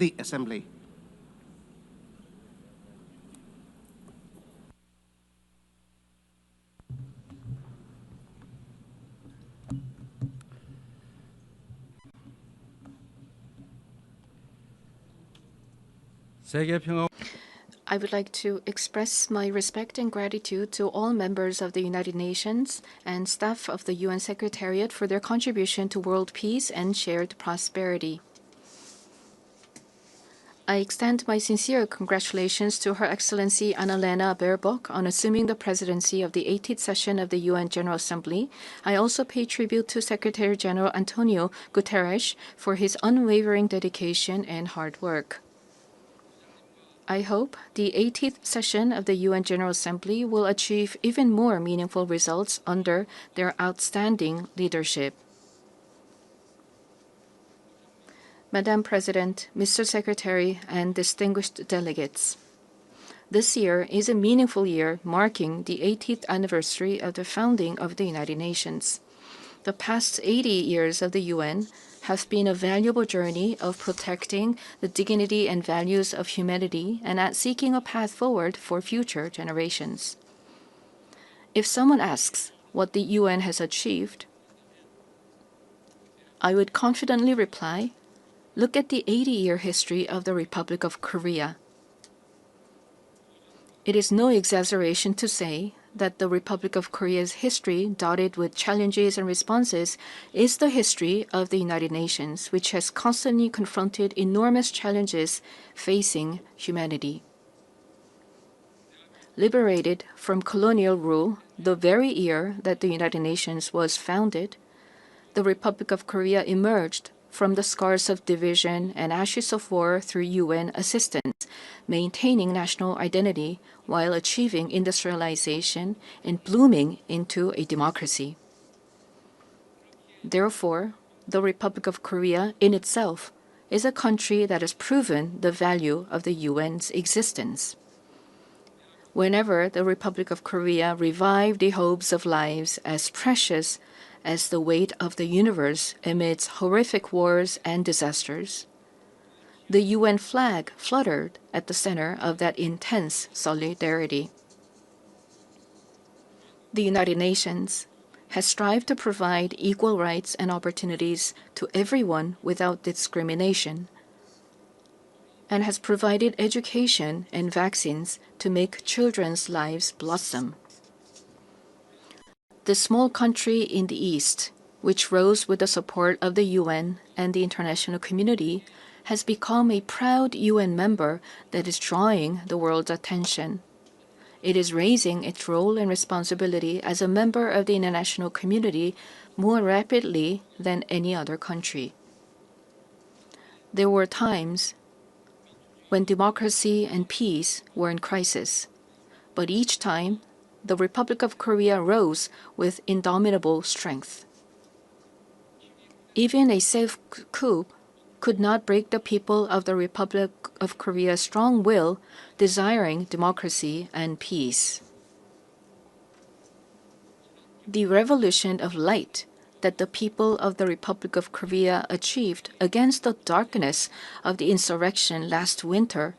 the Assembly. I would like to express my respect and gratitude to all members of the United Nations and staff of the UN Secretariat for their contribution to world peace and shared prosperity. I extend my sincere congratulations to Her Excellency Annalena Baerbock on assuming the presidency of the 18th session of the UN General Assembly. I also pay tribute to Secretary General Antonio Guterres for his unwavering dedication and hard work. I hope the 18th session of the UN General Assembly will achieve even more meaningful results under their outstanding leadership. Madam President, Mr. Secretary, and distinguished delegates, this year is a meaningful year marking the 80th anniversary of the founding of the United Nations. The past 80 years of the UN have been a valuable journey of protecting the dignity and values of humanity and at seeking a path forward for future generations. If someone asks what the UN has achieved, I would confidently reply, look at the 80-year history of the Republic of Korea. It is no exaggeration to say that the Republic of Korea's history, dotted with challenges and responses, is the history of the United Nations, which has constantly confronted enormous challenges facing humanity. Liberated from colonial rule the very year that the United Nations was founded, the Republic of Korea emerged from the scars of division and ashes of war through UN assistance, maintaining national identity while achieving industrialization and blooming into a democracy. Therefore, the Republic of Korea in itself is a country that has proven the value of the UN's existence. Whenever the Republic of Korea revived the hopes of lives as precious as the weight of the universe amidst horrific wars and disasters, the UN flag fluttered at the center of that intense solidarity. The United Nations has strived to provide equal rights and opportunities to everyone without discrimination, and has provided education and vaccines to make children's lives blossom. The small country in the East, which rose with the support of the UN and the international community, has become a proud UN member that is drawing the world's attention. It is raising its role and responsibility as a member of the international community more rapidly than any other country. There were times when democracy and peace were in crisis, but each time the Republic of Korea rose with indomitable strength. Even a safe coup could not break the people of the Republic of Korea's strong will, desiring democracy and peace. The revolution of light that the people of the Republic of Korea achieved against the darkness of the insurrection last winter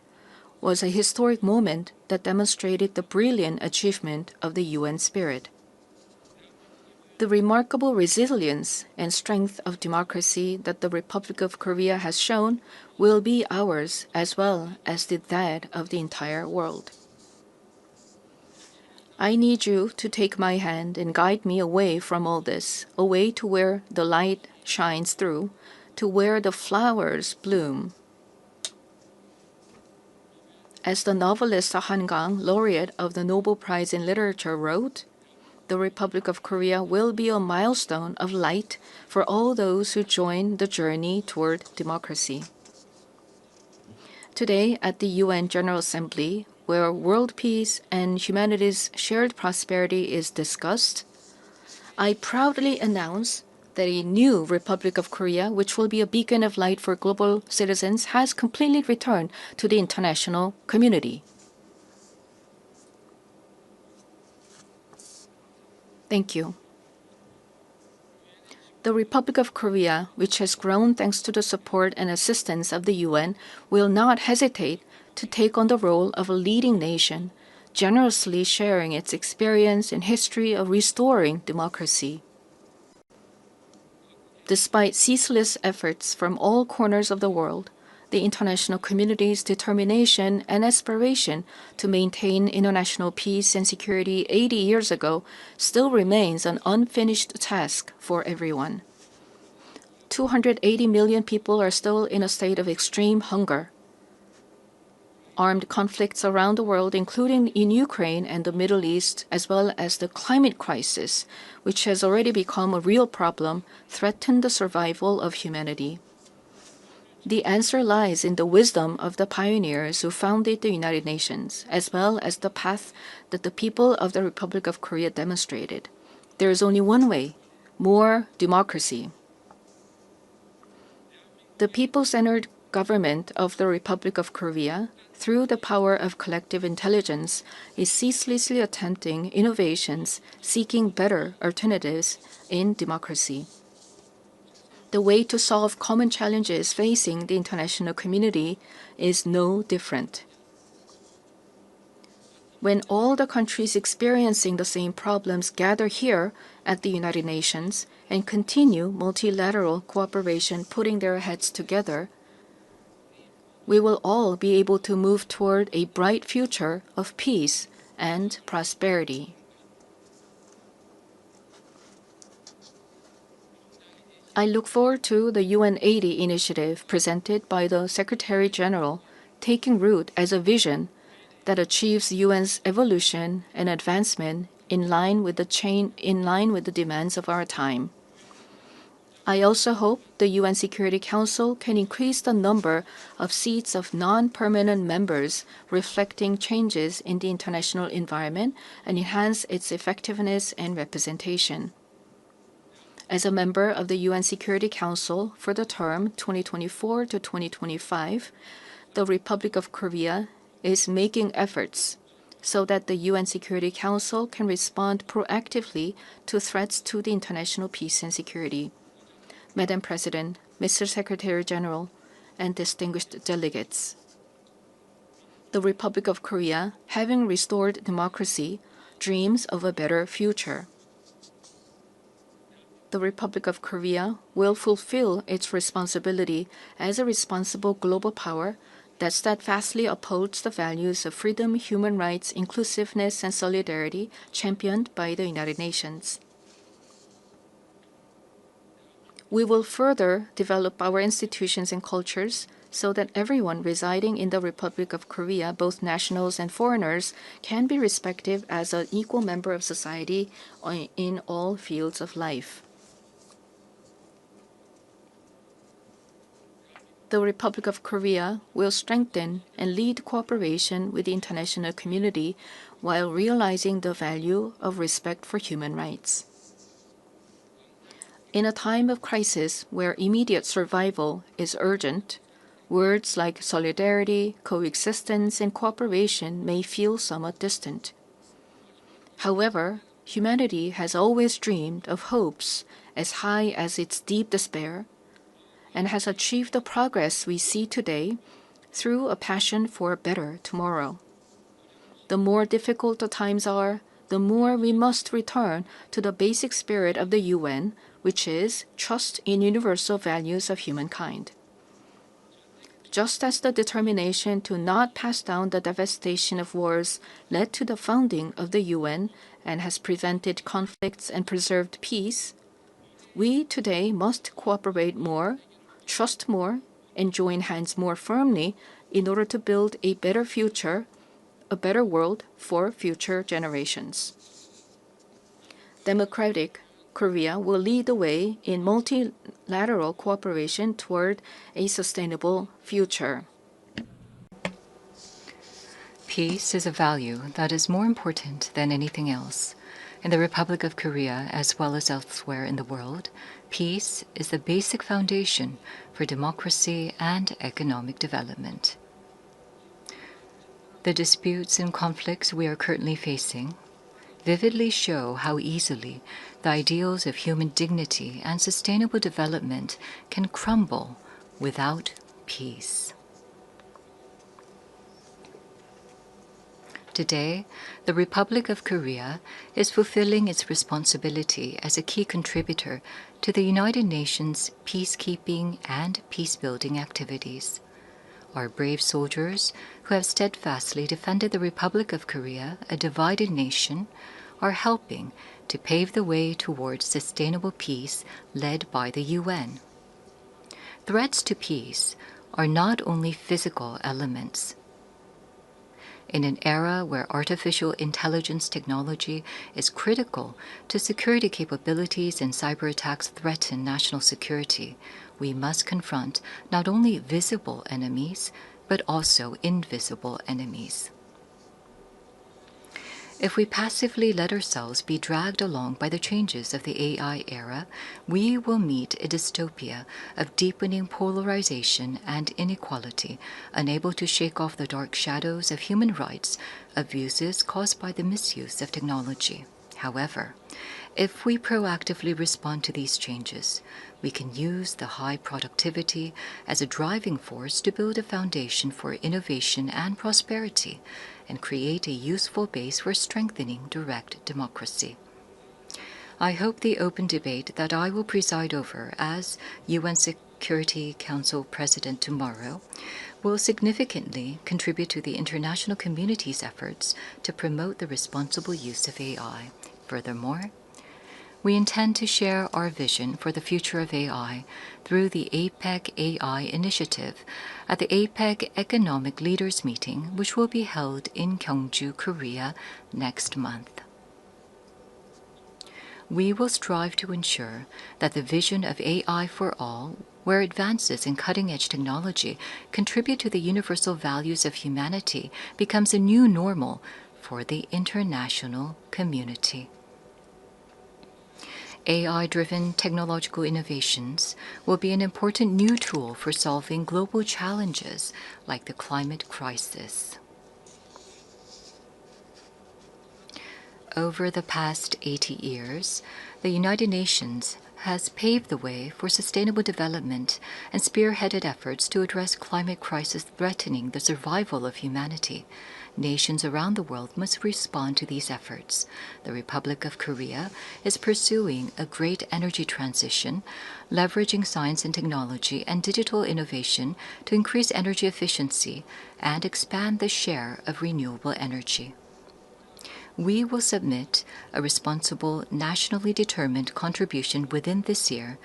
was a historic moment that demonstrated the brilliant achievement of the UN spirit. The remarkable resilience and strength of democracy that the Republic of Korea has shown will be ours as well as that of the entire world. I need you to take my hand and guide me away from all this, away to where the light shines through, to where the flowers bloom. As the novelist Han Gang, laureate of the Nobel Prize in Literature, wrote, the Republic of Korea will be a milestone of light for all those who join the journey toward democracy. Today, at the UN General Assembly, where world peace and humanity's shared prosperity is discussed, I proudly announce that a new Republic of Korea, which will be a beacon of light for global citizens, has completely returned to the international community. Thank you. The Republic of Korea, which has grown thanks to the support and assistance of the UN, will not hesitate to take on the role of a leading nation, generously sharing its experience and history of restoring democracy. Despite ceaseless efforts from all corners of the world, the international community's determination and aspiration to maintain international peace and security 80 years ago still remains an unfinished task for everyone. 280 million people are still in a state of extreme hunger. Armed conflicts around the world, including in Ukraine and the Middle East, as well as the climate crisis, which has already become a real problem, threaten the survival of humanity. The answer lies in the wisdom of the pioneers who founded the United Nations, as well as the path that the people of the Republic of Korea demonstrated. There is only one way: more democracy. The people-centered government of the Republic of Korea, through the power of collective intelligence, is ceaselessly attempting innovations, seeking better alternatives in democracy. The way to solve common challenges facing the international community is no different. When all the countries experiencing the same problems gather here at the United Nations and continue multilateral cooperation, putting their heads together, we will all be able to move toward a bright future of peace and prosperity. I look forward to the UN 80 initiative presented by the Secretary General taking root as a vision that achieves UN's evolution and advancement in line with the demands of our time. I also hope the UN Security Council can increase the number of seats of non-permanent members reflecting changes in the international environment and enhance its effectiveness and representation. As a member of the UN Security Council for the term 2024 to 2025, the Republic of Korea is making efforts so that the UN Security Council can respond proactively to threats to the international peace and security. Madam President, Mr. Secretary General, and distinguished delegates, the Republic of Korea, having restored democracy, dreams of a better future. The Republic of Korea will fulfill its responsibility as a responsible global power that steadfastly upholds the values of freedom, human rights, inclusiveness, and solidarity championed by the United Nations. We will further develop our institutions and cultures so that everyone residing in the Republic of Korea, both nationals and foreigners, can be respected as an equal member of society in all fields of life. The Republic of Korea will strengthen and lead cooperation with the international community while realizing the value of respect for human rights. In a time of crisis where immediate survival is urgent, words like solidarity, coexistence, and cooperation may feel somewhat distant. However, humanity has always dreamed of hopes as high as its deep despair, and has achieved the progress we see today through a passion for a better tomorrow. The more difficult the times are, the more we must return to the basic spirit of the UN, which is trust in universal values of humankind. Just as the determination to not pass down the devastation of wars led to the founding of the UN and has prevented conflicts and preserved peace, we today must cooperate more, trust more, and join hands more firmly in order to build a better future, a better world for future generations. Democratic Korea will lead the way in multilateral cooperation toward a sustainable future. Peace is a value that is more important than anything else. In the Republic of Korea, as well as elsewhere in the world, peace is the basic foundation for democracy and economic development. The disputes and conflicts we are currently facing vividly show how easily the ideals of human dignity and sustainable development can crumble without peace. Today, the Republic of Korea is fulfilling its responsibility as a key contributor to the United Nations peacekeeping and peacebuilding activities. Our brave soldiers, who have steadfastly defended the Republic of Korea, a divided nation, are helping to pave the way towards sustainable peace led by the UN. Threats to peace are not only physical elements. In an era where artificial intelligence technology is critical to security capabilities and cyber attacks threaten national security, we must confront not only visible enemies, but also invisible enemies. If we passively let ourselves be dragged along by the changes of the AI era, we will meet a dystopia of deepening polarization and inequality, unable to shake off the dark shadows of human rights abuses caused by the misuse of technology. However, if we proactively respond to these changes, we can use the high productivity as a driving force to build a foundation for innovation and prosperity and create a useful base for strengthening direct democracy. I hope the open debate that I will preside over as UN Security Council President tomorrow will significantly contribute to the international community's efforts to promote the responsible use of AI. Furthermore, we intend to share our vision for the future of AI through the APEC AI initiative at the APEC Economic Leaders Meeting, which will be held in Gyeongju, Korea next month. We will strive to ensure that the vision of AI for all, where advances in cutting-edge technology contribute to the universal values of humanity, becomes a new normal for the international community. AI-driven technological innovations will be an important new tool for solving global challenges like the climate crisis. Over the past 80 years, the United Nations has paved the way for sustainable development and spearheaded efforts to address climate crisis threatening the survival of humanity. Nations around the world must respond to these efforts. The Republic of Korea is pursuing a great energy transition, leveraging science and technology and digital innovation to increase energy efficiency and expand the share of renewable energy. We will submit a responsible, nationally determined contribution within this year,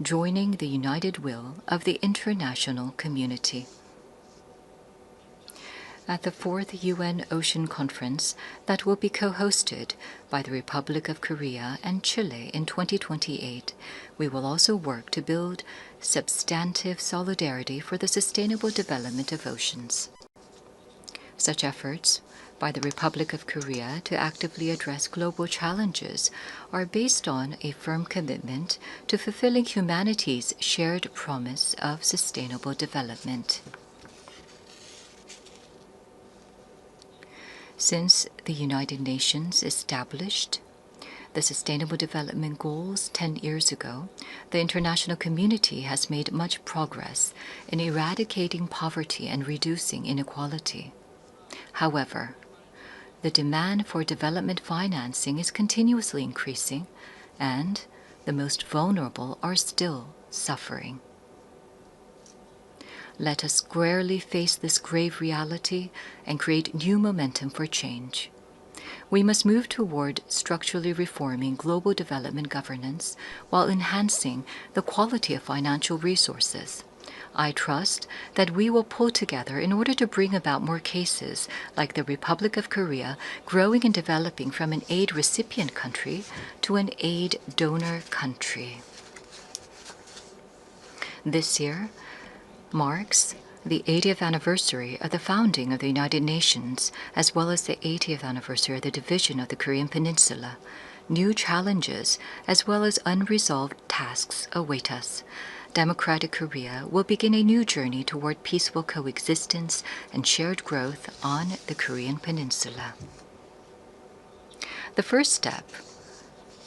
joining the united will of the international community. At the 4th UN Ocean Conference that will be co-hosted by the Republic of Korea and Chile in 2028, we will also work to build substantive solidarity for the sustainable development of oceans. Such efforts by the Republic of Korea to actively address global challenges are based on a firm commitment to fulfilling humanity's shared promise of sustainable development. Since the United Nations established the Sustainable Development Goals 10 years ago, the international community has made much progress in eradicating poverty and reducing inequality. However, the demand for development financing is continuously increasing, and the most vulnerable are still suffering. Let us squarely face this grave reality and create new momentum for change. We must move toward structurally reforming global development governance while enhancing the quality of financial resources. I trust that we will pull together in order to bring about more cases like the Republic of Korea growing and developing from an aid recipient country to an aid donor country. This year marks the 80th anniversary of the founding of the United Nations, as well as the 80th anniversary of the division of the Korean Peninsula. New challenges, as well as unresolved tasks, await us. Democratic Korea will begin a new journey toward peaceful coexistence and shared growth on the Korean Peninsula. The first step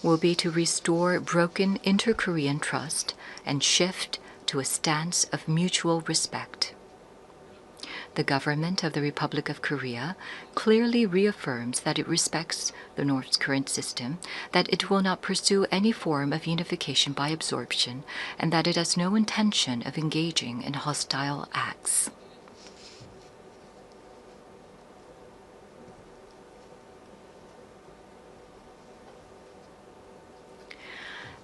will be to restore broken inter-Korean trust and shift to a stance of mutual respect. The government of the Republic of Korea clearly reaffirms that it respects the North's current system, that it will not pursue any form of unification by absorption, and that it has no intention of engaging in hostile acts.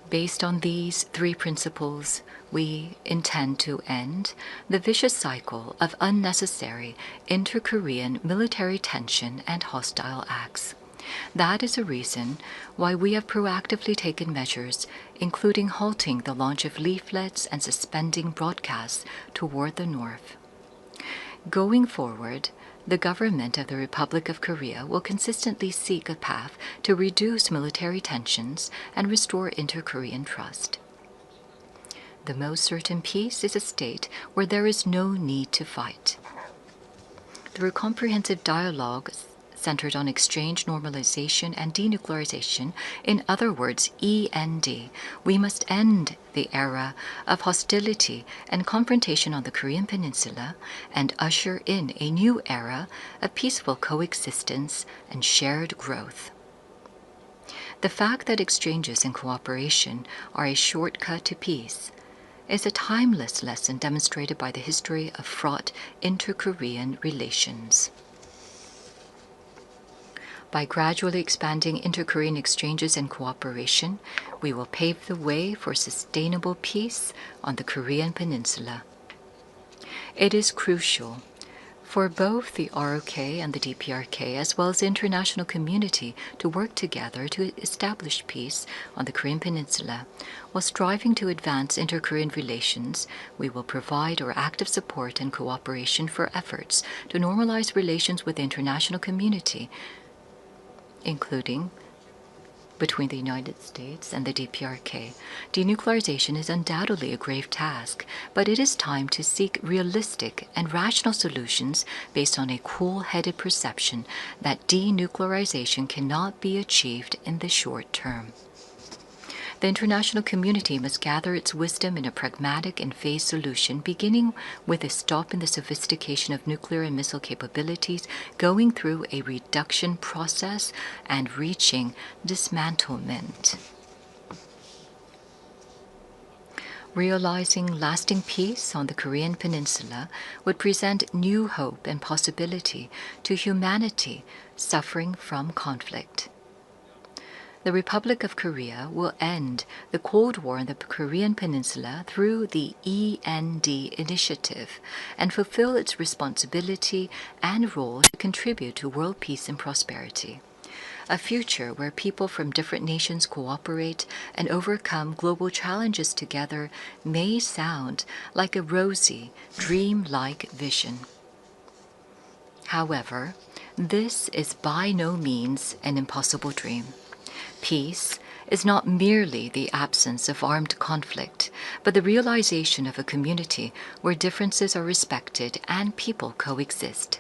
Based on these three principles, we intend to end the vicious cycle of unnecessary inter-Korean military tension and hostile acts. That is a reason why we have proactively taken measures, including halting the launch of leaflets and suspending broadcasts toward the North. Going forward, the government of the Republic of Korea will consistently seek a path to reduce military tensions and restore inter-Korean trust. The most certain peace is a state where there is no need to fight. Through comprehensive dialogue centered on exchange, normalization, and denuclearization, in other words, END, we must end the era of hostility and confrontation on the Korean Peninsula and usher in a new era of peaceful coexistence and shared growth. The fact that exchanges and cooperation are a shortcut to peace is a timeless lesson demonstrated by the history of fraught inter-Korean relations. By gradually expanding inter-Korean exchanges and cooperation, we will pave the way for sustainable peace on the Korean Peninsula. It is crucial for both the ROK and the DPRK, as well as the international community, to work together to establish peace on the Korean Peninsula. While striving to advance inter-Korean relations, we will provide our active support and cooperation for efforts to normalize relations with the international community, including between the United States and the DPRK. Denuclearization is undoubtedly a grave task, but it is time to seek realistic and rational solutions based on a cool-headed perception that denuclearization cannot be achieved in the short term. The international community must gather its wisdom in a pragmatic and phased solution, beginning with a stop in the sophistication of nuclear and missile capabilities, going through a reduction process, and reaching dismantlement. Realizing lasting peace on the Korean Peninsula would present new hope and possibility to humanity suffering from conflict. The Republic of Korea will end the Cold War on the Korean Peninsula through the END initiative and fulfill its responsibility and role to contribute to world peace and prosperity. A future where people from different nations cooperate and overcome global challenges together may sound like a rosy, dream-like vision. However, this is by no means an impossible dream. Peace is not merely the absence of armed conflict, but the realization of a community where differences are respected and people coexist.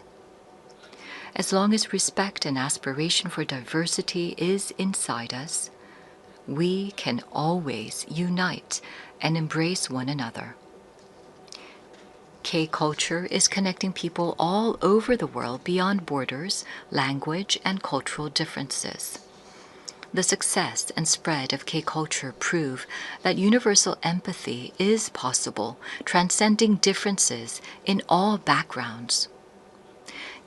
As long as respect and aspiration for diversity is inside us, we can always unite and embrace one another. K-culture is connecting people all over the world beyond borders, language, and cultural differences. The success and spread of K-culture prove that universal empathy is possible, transcending differences in all backgrounds.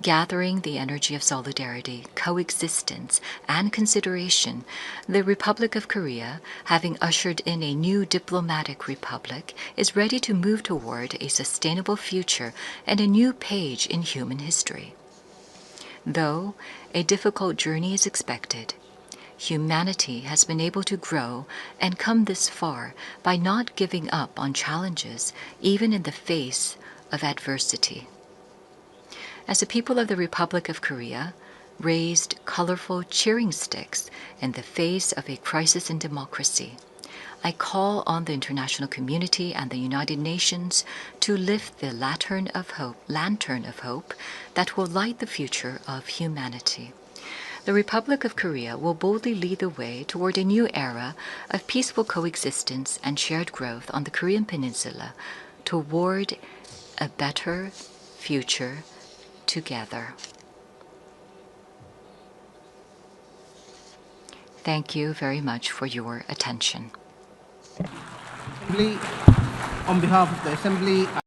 Gathering the energy of solidarity, coexistence, and consideration, the Republic of Korea, having ushered in a new diplomatic republic, is ready to move toward a sustainable future and a new page in human history. Though a difficult journey is expected, humanity has been able to grow and come this far by not giving up on challenges, even in the face of adversity. As the people of the Republic of Korea raised colorful cheering sticks in the face of a crisis in democracy, I call on the international community and the United Nations to lift the lantern of hope that will light the future of humanity. The Republic of Korea will boldly lead the way toward a new era of peaceful coexistence and shared growth on the Korean Peninsula toward a better future together. Thank you very much for your attention. Assembly, on behalf of the Assembly,